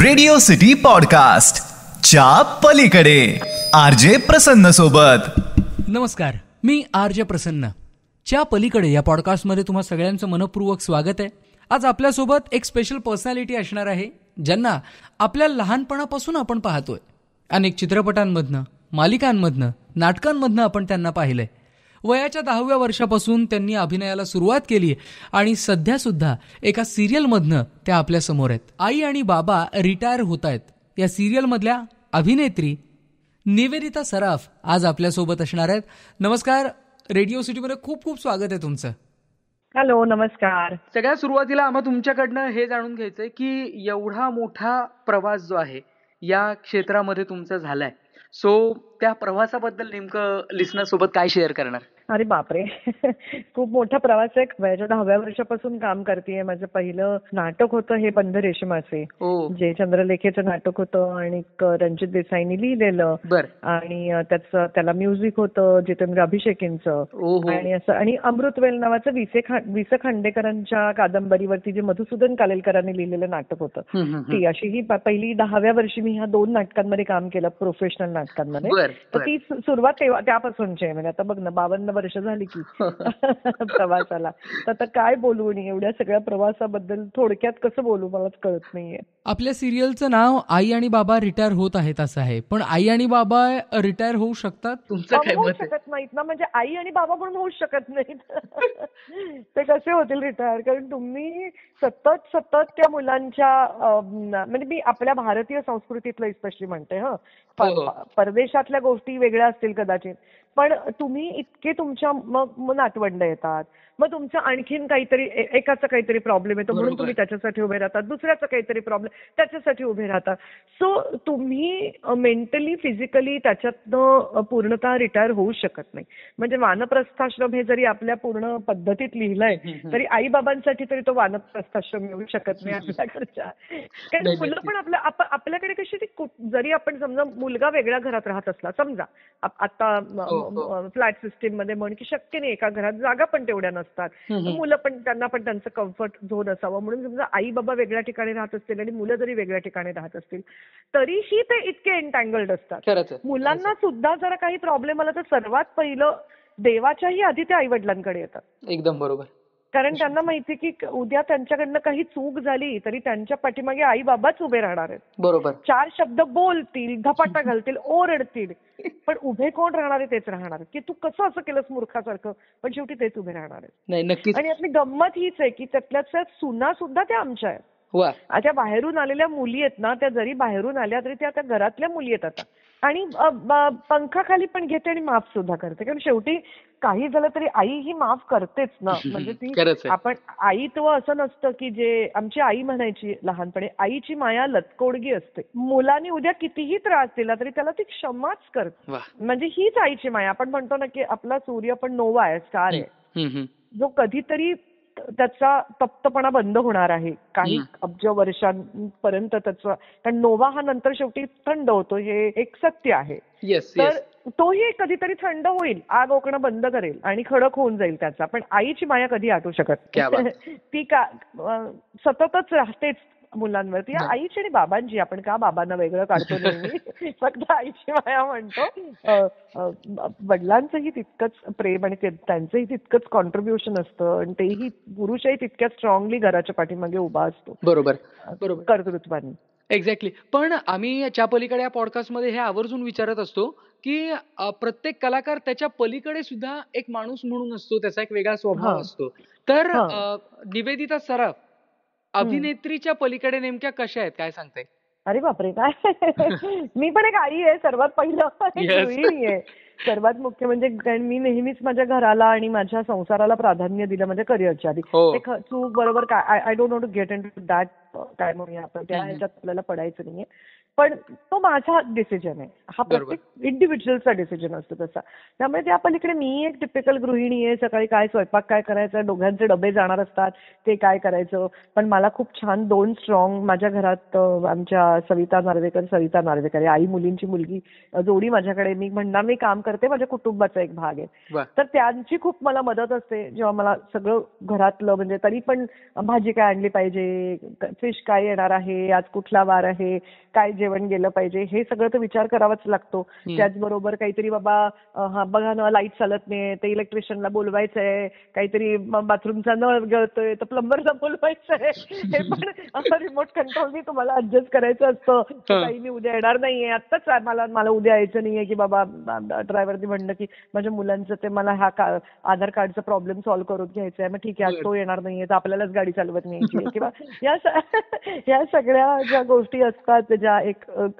Radio city podcast च्या पलीकडे RJ प्रसन्न सोबत. नमस्कार, मी आरजे प्रसन्न. च्या पलीकडे या पॉडकास्टमध्ये तुम्हा सगळ्यांचं मनपूर्वक स्वागत आहे. आज आपल्यासोबत एक स्पेशल पर्सनॅलिटी असणार आहे, ज्यांना आपल्या लहानपणापासून आपण पाहतोय. अनेक चित्रपटांमधनं, मालिकांमधनं, नाटकांमधनं आपण त्यांना पाहिलंय. वयाच्या 10व्या वर्षापासून त्यांनी अभिनयाला सुरुवात केली आणि सध्या सुद्धा एका सिरियलमधनं त्या आपल्या समोर आहेत. आई आणि बाबा रिटायर होत आहेत. या सिरियलमधल्या अभिनेत्री निवेदिता सराफ आज आपल्यासोबत असणार आहेत. नमस्कार, रेडिओ सिटीमध्ये खूप खूप स्वागत आहे तुमचं. हॅलो, नमस्कार. सगळ्यात सुरुवातीला आम्हाला तुमच्याकडनं हे जाणून घ्यायचंय की एवढा मोठा प्रवास जो आहे या क्षेत्रामध्ये तुमचा झालाय, सो त्या प्रवासाबद्दल नेमकं लिस्नर सोबत काय शेअर करणार? अरे बापरे, खूप मोठा प्रवास आहे. वयाच्या 10व्या वर्षापासून काम करतेय. माझं पहिलं नाटक होतं हे बंद रेशमाचे, जे चंद्रलेखेचं नाटक होतं आणि रणजित देसाईंनी लिहिलेलं. आणि त्याला म्युझिक होतं जितेंद्र अभिषेकींचं. आणि असं आणि अमृतवेल नावाचं वि.स. खांडेकरांच्या कादंबरीवरती जे मधुसूदन कालेलकरांनी लिहिलेलं नाटक होतं. ती अशी ही पहिली 10व्या वर्षी मी ह्या 2 नाटकांमध्ये काम केलं, प्रोफेशनल नाटकांमध्ये. तर ती सुरुवात त्यापासूनची आहे. म्हणजे आता बघ ना, 52 वर्ष झाली की प्रवासाला. तर आता काय बोलू आणि एवढ्या सगळ्या प्रवासाबद्दल थोडक्यात कसं बोलू मलाच कळत नाहीये. आपल्या सिरियलचं नाव आई आणि बाबा रिटायर होत आहेत असं आहे, पण आई आणि बाबा रिटायर होऊ शकतात? तुमचं काय होऊ मत आहे? शकत नाहीत ना, म्हणजे आई आणि बाबा पण होऊ शकत नाहीत. ते कसे होतील रिटायर? कारण तुम्ही सतत त्या मुलांच्या म्हणजे मी आपल्या भारतीय संस्कृतीतलं स्पेशली म्हणते. परदेशातल्या गोष्टी वेगळ्या असतील कदाचित, पण तुम्ही इतके तुमच्या मग नातवंड येतात, मग तुमचं आणखीन काहीतरी एकाचा काहीतरी प्रॉब्लेम येतो म्हणून तुम्ही त्याच्यासाठी उभे राहतात, दुसऱ्याचा काहीतरी प्रॉब्लेम त्याच्यासाठी उभे राहतात. सो तुम्ही मेंटली फिजिकली त्याच्यातनं पूर्णतः रिटायर होऊ शकत नाही. म्हणजे वानप्रस्थाश्रम हे जरी आपल्या पूर्ण पद्धतीत लिहिलंय तरी आई बाबांसाठी तरी तो वानप्रस्थाश्रम येऊ शकत नाही आपल्याकडच्या. कारण मुलं पण आपल्याकडे कशी ती जरी आपण समजा मुलगा वेगळ्या घरात राहत असला, समजा आता फ्लॅट सिस्टीम मध्ये म्हण की शक्य नाही, एका घरात जागा पण तेवढ्या नसतात, मुलं पण त्यांना पण त्यांचं कम्फर्ट झोन असावं म्हणून समजा आई बाबा वेगळ्या ठिकाणी राहत असतील आणि मुलं जरी वेगळ्या ठिकाणी राहत असतील तरीही ते इतके एन्टँगल्ड असतात. मुलांना सुद्धा जरा काही प्रॉब्लेम आला तर सर्वात पहिलं देवाच्याही आधी ते आई वडिलांकडे येतात. एकदम बरोबर. कारण त्यांना माहिती की उद्या त्यांच्याकडनं काही चूक झाली तरी त्यांच्या पाठीमागे आई बाबाच उभे राहणार आहेत. बरोबर. 4 शब्द बोलतील, धपाटा घालतील, ओरडतील, पण उभे कोण राहणार आहे? तेच राहणार आहेत की तू कसं असं केलंस मूर्खासारखं, पण शेवटी तेच उभे राहणार आहेत. नाही, नक्कीच. आणि यातली गंमत हीच आहे की त्यातल्या सुना सुद्धा त्या आमच्या आहेत. त्या बाहेरून आलेल्या मुली आहेत ना, त्या जरी बाहेरून आल्या तरी त्या घरातल्या मुली आहेत आता. आणि पंखाखाली पण घेते आणि माफ सुद्धा करते. कारण शेवटी काही झालं तरी आई ही माफ करतेच ना. म्हणजे ती आपण आईत्व असं नसतं की जे आमची आई म्हणायची लहानपणी, आईची माया लतकोडगी असते. मुलांनी उद्या कितीही त्रास दिला तरी त्याला ती क्षमाच करते. म्हणजे हीच आईची माया. आपण म्हणतो ना की आपला सूर्य पण नोवा आहे, स्टार आहे, जो कधीतरी त्याचा तप्तपणा बंद होणार आहे काही अब्ज वर्षांपर्यंत त्याचा. कारण नोवा हा नंतर शेवटी थंड होतो, हे एक सत्य आहे. तर तोही कधीतरी थंड होईल, आग ओकणं बंद करेल आणि खडक होऊन जाईल त्याचा. पण आईची माया कधी आटू शकत ती का सततच राहतेच मुलांवरती. आईची आणि बाबांची, आपण का बाबांना वेगळं काढतो नेहमी, फक्त आईची माया म्हणतो. वडिलांचंही तितकंच प्रेम आणि त्यांचंही तितकंच कॉन्ट्रीब्युशन असतं आणि तेही पुरुषही तितक्या स्ट्रॉंगली घराच्या पाठीमागे उभा असतो. बरोबर. कर्तृत्वाने. एक्झॅक्टली. पण आम्ही च्या पलीकडे या पॉडकास्टमध्ये हे आवर्जून विचारत असतो की प्रत्येक कलाकार त्याच्या पलीकडे सुद्धा एक माणूस म्हणून असतो, त्याचा एक वेगळा स्वभाव असतो. तर निवेदिता सराफ अभिनेत्रीच्या पलीकडे नेमक्या कशा आहेत, काय सांगताय? अरे बापरे, काय मी पण एक आई आहे सर्वात पहिलं, गृहिणी आहे सर्वात मुख्य. म्हणजे कारण मी नेहमीच माझ्या घराला आणि माझ्या संसाराला प्राधान्य दिलं माझ्या करिअरच्या आधी. चूक बरोबर काय, I don't not to get into that, काय म्हणूया आपण, त्या ह्याच्यात आपल्याला पडायचं नाहीये. पण तो माझा डिसिजन आहे, हा प्रत्येक इंडिव्हिज्युअलचा डिसिजन असतो तसा. त्यामुळे त्या पलीकडे मी एक टिपिकल गृहिणी आहे. सकाळी काय स्वयंपाक काय करायचा, दोघांचे डबे जाणार असतात ते काय करायचं. पण मला खूप छान 2 स्ट्रॉंग माझ्या घरात, आमच्या सविता नार्वेकर आहे, आई मुलींची मुलगी जोडी माझ्याकडे. मी म्हणणार मी काम करते, माझ्या कुटुंबाचा एक भाग आहे. तर त्यांची खूप मला मदत असते जेव्हा मला सगळं घरातलं, म्हणजे तरी पण भाजी काय आणली पाहिजे, फिश काय येणार आहे, आज कुठला वार आहे, काय जेवण गेलं पाहिजे, हे सगळं तर विचार करावाच लागतो. त्याचबरोबर काहीतरी बाबा बघा ना लाईट चालत नाही, ते इलेक्ट्रिशियनला बोलवायचंय, काहीतरी बाथरूमचा नळ गळतोय तर प्लंबरला बोलवायचंय, हे पण रिमोट कंट्रोलनी तुम्हाला ऍडजस्ट करायचं असतं. काही मी उद्या येणार नाहीये, आत्ताच मला उद्या यायचं नाहीये, की बाबा ड्रायव्हरनी म्हणलं की माझ्या मुलांचं ते मला आधार कार्डचा प्रॉब्लेम सॉल्व्ह करून घ्यायचा आहे, मग ठीक आहे आज तो येणार नाहीये तर आपल्यालाच गाडी चालवत न्यायची, किंवा या सगळ्या ज्या गोष्टी असतात ज्या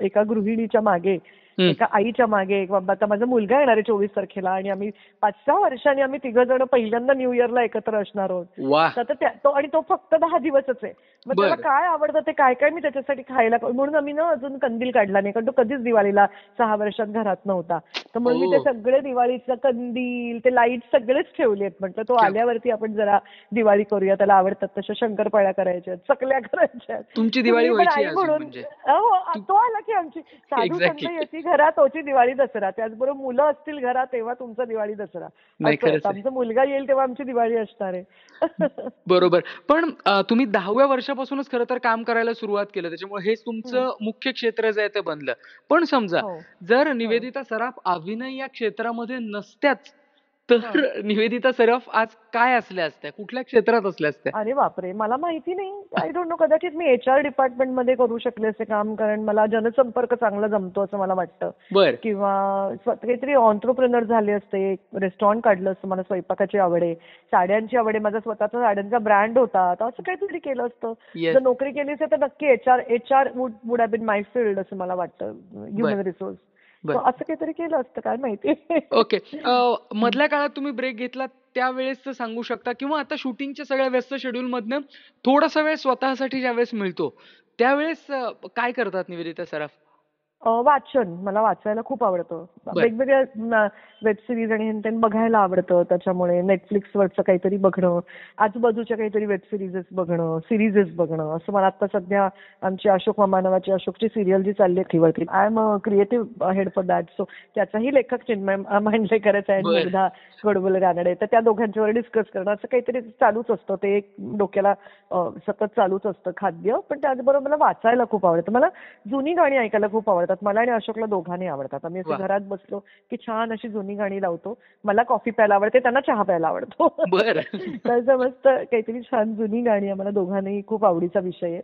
एका गृहिणीच्या मागे, एका आईच्या मागे, एक बाबा आता माझा मुलगा येणार आहे 24 तारखेला आणि आम्ही 5-6 वर्षांनी आम्ही 3 जण पहिल्यांदा न्यू इयरला एकत्र असणार आहोत. आणि तो फक्त 10 दिवसच आहे. मग त्याला काय आवडतं ते काय काय मी त्याच्यासाठी खायला, म्हणून आम्ही ना अजून कंदील काढला नाही, कारण तो कधीच दिवाळीला 6 वर्षात घरात नव्हता. तर म्हणून मी ते सगळे दिवाळीचं कंदील, ते लाईट सगळेच ठेवलेत. म्हटलं तो आल्यावरती आपण जरा दिवाळी करूया, त्याला आवडतात तशा शंकरपाळ्या करायच्या, चकल्या करायच्या. तुमची दिवाळी आई म्हणून तो आला की आमची साधू संत येते घरात, तोची दिवाळी दसरा. त्याचबरोबर मुलं असतील घरात तेव्हा तुमचा दिवाळी दसरा. आमचा मुलगा येईल तेव्हा आमची दिवाळी असणार आहे. बरोबर. पण तुम्ही 10व्या वर्षापासूनच खरं तर काम करायला सुरुवात केलं, त्याच्यामुळे हेच तुमचं मुख्य क्षेत्र जे आहे ते बनलं. पण समजा जर निवेदिता सराफ अभिनय या क्षेत्रामध्ये नसत्याच तर निवेदिता सराफ आज काय असल्या असत्या, कुठल्या क्षेत्रात असल्या असत्या? अरे बापरे, मला माहिती नाही. I don't know. कदाचित मी HR डिपार्टमेंटमध्ये करू शकले असे काम, कारण मला जनसंपर्क चांगला जमतो असं मला वाटतं. किंवा काहीतरी ऑन्ट्रप्रेनर झाले असते, रेस्टॉरंट काढलं असतं, मला स्वयंपाकाची आवड आहे, साड्यांची आवड आहे, माझा स्वतःचा साड्यांचा ब्रँड होता, तर असं काहीतरी केलं असतं. जर नोकरी केली असेल तर नक्की HR would have been my field असं मला वाटतं, ह्युमन रिसोर्स. असं काहीतरी केलं असतं, काय माहिती. ओके. मधल्या काळात तुम्ही ब्रेक घेतला त्यावेळेस सांगू शकता, किंवा आता शूटिंगच्या सगळ्या व्यस्त शेड्यूल मधनं थोडासा वेळ स्वतःसाठी ज्यावेळेस मिळतो त्यावेळेस काय करतात निवेदिता सराफ? वाचन, मला वाचायला खूप आवडतं. वेगवेगळ्या वेब सिरीज आणि बघायला आवडतं. त्याच्यामुळे नेटफ्लिक्सवरचं काहीतरी बघणं, आजूबाजूच्या काहीतरी वेब सिरीजेस बघणं, सिरीजेस बघणं, असं मला आता सध्या आमची अशोक मामा नावाची अशोकची सिरियल जी चालली आहे टीव्हीवरती, I am a creative head for that. So त्याचाही लेखक चिन्मय मांडलेकरच आहे, मुग्धा गोडबोले रानडे. तर त्या दोघांच्यावर डिस्कस करणं असं काहीतरी चालूच असतं. ते एक डोक्याला सतत चालूच असतं खाद्य. पण त्याचबरोबर मला वाचायला खूप आवडतं. मला जुनी गाणी ऐकायला खूप आवडतात. मला आणि अशोकला दोघांनी आवडतात. आम्ही असं घरात बसलो की छान अशी जुनी गाणी लावतो. मला कॉफी प्यायला आवडते, त्यांना चहा प्यायला आवडतो. तसं मस्त काहीतरी छान जुनी गाणी आम्हाला दोघांनाही खूप आवडीचा विषय आहे.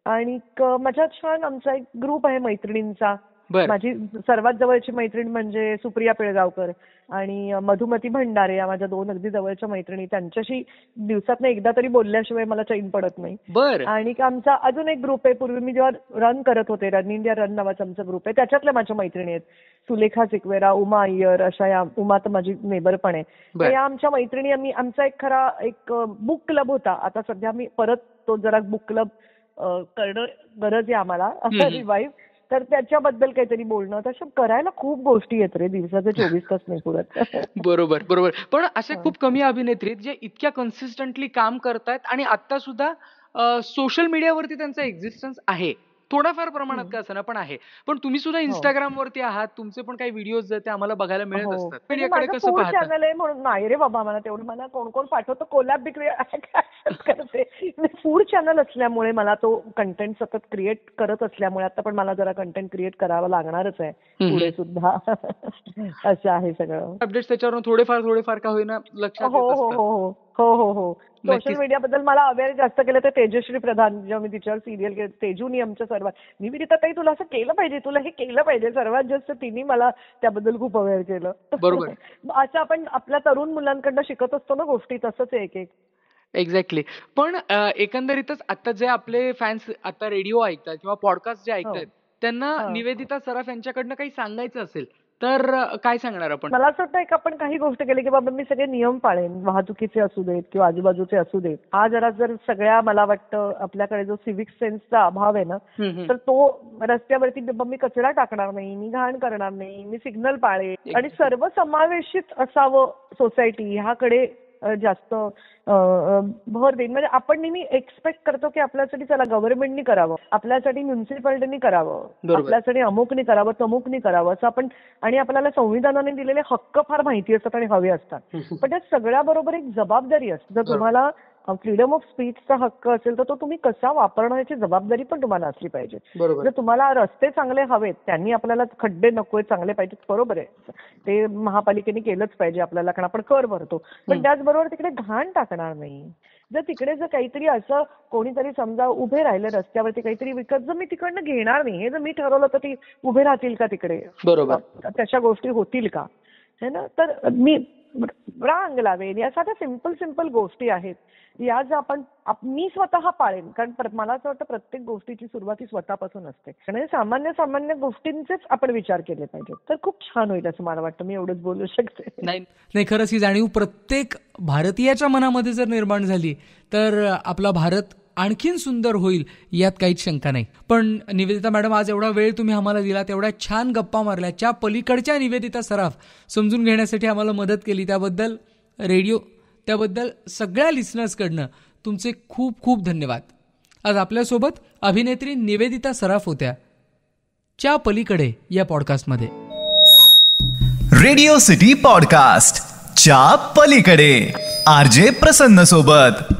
आणि माझ्या छान आमचा एक ग्रुप आहे मैत्रिणींचा. माझी सर्वात जवळची मैत्रीण म्हणजे सुप्रिया पिळगावकर आणि मधुमती भंडारे, या माझ्या 2 अगदी जवळच्या मैत्रिणी. त्यांच्याशी दिवसातनं एकदा तरी बोलल्याशिवाय मला चैन पडत नाही. आणि आमचा अजून एक ग्रुप आहे, पूर्वी मी जेव्हा रन करत होते, रन इंडिया रन नावाचा आमचा ग्रुप आहे, त्याच्यातल्या माझ्या मैत्रिणी आहेत. सुलेखा सिकवेरा, उमा अय्यर, अशा या, उमा तर माझी नेबर पण आहे. तर या आमच्या मैत्रिणी, आमचा एक बुक क्लब होता. आता सध्या मी परत तो जरा बुक क्लब करणं गरज आहे आम्हाला रिवाईव्ह. तर त्याच्याबद्दल काहीतरी बोलणं, तसं करायला खूप गोष्टी आहेत रे, दिवसाचे 24 तास नाही पुरत. बरोबर बरोबर. पण अशा खूप कमी अभिनेत्री जे इतक्या कन्सिस्टंटली काम करतायत आणि आता सुद्धा सोशल मीडियावरती त्यांचा एक्झिस्टन्स आहे, थोडाफार प्रमाणात का असं पण आहे. पण तुम्ही सुद्धा इंस्टाग्राम वरती आहात, तुमचे पण काही व्हिडिओज ते आम्हाला बघायला मिळत असतात. मीडियाकडे कसं पाहता? चॅनल आहे म्हणून नाही रे बाबा, मला तेवढं, मला कोण कोण पाठवतं कोलॅब करते. फूड चॅनल असल्यामुळे मला तो कंटेंट सतत क्रिएट करत असल्यामुळे आता पण मला जरा कंटेंट क्रिएट करावं लागणारच आहे पुढे सुद्धा. असं आहे सगळं. अपडेट्स त्याच्यावर थोडेफार का होईना लक्षात येत असतात. हो. सोशल मीडियाबद्दल मला अवेअर जास्त केलं तर तेजश्री प्रधान, जेव्हा मी तिच्यावर सिरियल केली, तेजूनी आमच्या सर्वात, निवेदिता ताई तुला असं केलं पाहिजे, तुला हे केलं पाहिजे, सर्वात जास्त तिने मला त्याबद्दल खूप अवेअर केलं. बरोबर. असं आपण आपल्या तरुण मुलांकडनं शिकत असतो ना गोष्टी, तसंच एक एक्झॅक्टली. पण एकंदरीतच आता जे आपले फॅन्स आता रेडिओ ऐकतात किंवा पॉडकास्ट जे ऐकतात, त्यांना निवेदिता सराफ यांच्याकडनं काही सांगायचं असेल तर काय सांगणार आपण? मला असं वाटतं आपण काही गोष्ट केली की बाबा मी सगळे नियम पाळेन, वाहतुकीचे असू देत किंवा आजूबाजूचे असू देत. हा जर सगळ्या, मला वाटतं आपल्याकडे जो सिव्हिक सेन्सचा अभाव आहे ना, तर तो रस्त्यावरती मी कचरा टाकणार नाही, मी घाण करणार नाही, मी सिग्नल पाळेन आणि सर्वसमावेशित असावं सोसायटी ह्याकडे जास्त भर देईन. म्हणजे आपण नेहमी एक्सपेक्ट करतो की आपल्यासाठी चला गव्हर्नमेंटनी करावं, आपल्यासाठी म्युन्सिपालिटीनी करावं, आपल्यासाठी अमुकनी करावं, तमुकनी करावं असं आपण, आणि आपल्याला संविधानाने दिलेले हक्क फार माहिती असतात आणि हवे असतात. पण त्या सगळ्याबरोबर एक जबाबदारी असते. जर तुम्हाला फ्रीडम ऑफ स्पीचचा हक्क असेल तर तो तुम्ही कसा वापरण्याची जबाबदारी पण तुम्हाला असली पाहिजे. जर तुम्हाला रस्ते चांगले हवेत, त्यांनी आपल्याला खड्डे नकोय, चांगले पाहिजेत, बरोबर आहे, ते महापालिकेने केलंच पाहिजे आपल्याला, कारण आपण कर भरतो. पण त्याचबरोबर तिकडे घाण टाकणार नाही. जर तिकडे जर काहीतरी असं कोणीतरी समजा उभे राहिले रस्त्यावरती काहीतरी विकत, जर मी तिकडनं घेणार नाही, हे जर मी ठरवलं तर ती उभे राहतील का तिकडे, बरोबर तशा गोष्टी होतील का, है ना. तर मी रांग लावेन. या साध्या सिंपल गोष्टी आहेत, या जर आपण मी स्वतः पाळेन, कारण मला असं वाटतं प्रत्येक गोष्टीची सुरुवात ही स्वतःपासून असते. आणि सामान्य गोष्टींचेच आपण विचार केले पाहिजे, तर खूप छान होईल असं मला वाटतं. मी एवढंच बोलू शकते. नाही, खरंच ही जाणीव प्रत्येक भारतीयाच्या मनामध्ये जर निर्माण झाली तर आपला भारत आणखीन सुंदर होईल, यात काहीच शंका नाही. पण निवेदिता मॅडम, आज एवढा वेळ तुम्ही आम्हाला दिला, तेवढ्या छान गप्पा मारल्या, च्या पलीकडच्या निवेदिता सराफ समजून घेण्यासाठी आम्हाला मदत केली, त्याबद्दल सगळ्या लिसनर्सकडनं तुमचे खूप खूप धन्यवाद. आज आपल्यासोबत अभिनेत्री निवेदिता सराफ होत्या च्या पलीकडे या पॉडकास्टमध्ये. रेडिओ सिटी पॉडकास्ट च्या पलीकडे, आरजे प्रसन्न सोबत.